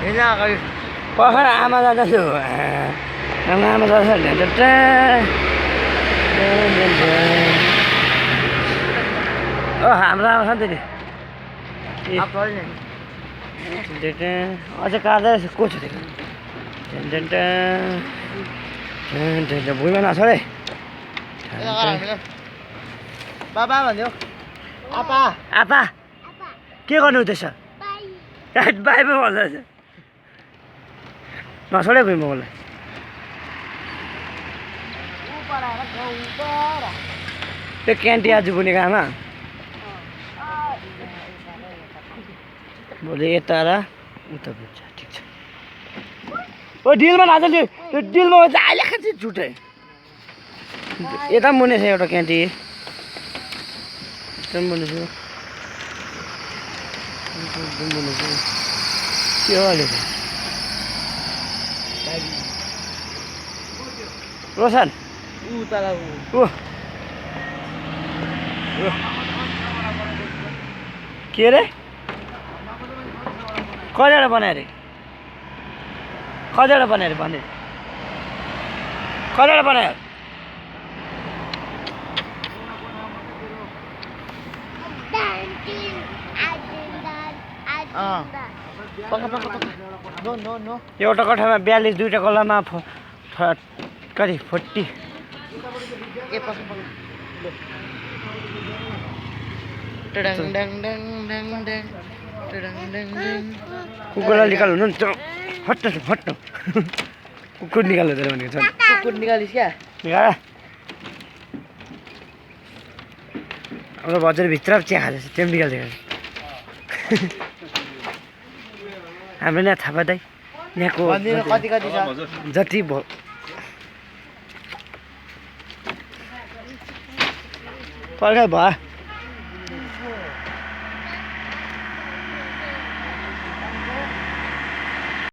हिँड्न अगाडि भर्खर आमा जाँदैछु आमा जाँदैछ हाम्रो आमा छ नि त अझै काट्दै को छ त्यो भुइँमा नछ है बाबा भन्यो आपा आपा के गर्नु हुँदैछ बाई पो भन्दैछ नछोडे भुइँमा मलाई त्यो क्यान्टी आज बुनेको आमा भोलि यता र उता बुझ्छ ठिक छ ओ डिलमा नाच्छ त्यो डिलमा अहिले खान्छ झुटै यता पनि बुनेछ एउटा क्यान्टी यता पनि बुनेछु के हो अहिले रोशन ओ के अरे कतिवटा बनायो अरे कतिवटा बनायो अरे भन्दै कतिवटा बनायो एउटा कठामा 42 दुईवटा कल्लामा कति 40 कुकुरलाई निकाल्नु नि हट्नु हट्नु कुकुर निकाल्नु तर भनेको छ कुकुर निकालिस् क्या निकाल अब बजारभित्र चिया खाँदैछ त्यो पनि निकालिदिएको हाम्रो यहाँ थाहा दाइ यहाँको कति कति छ जति पर्खाइ भयो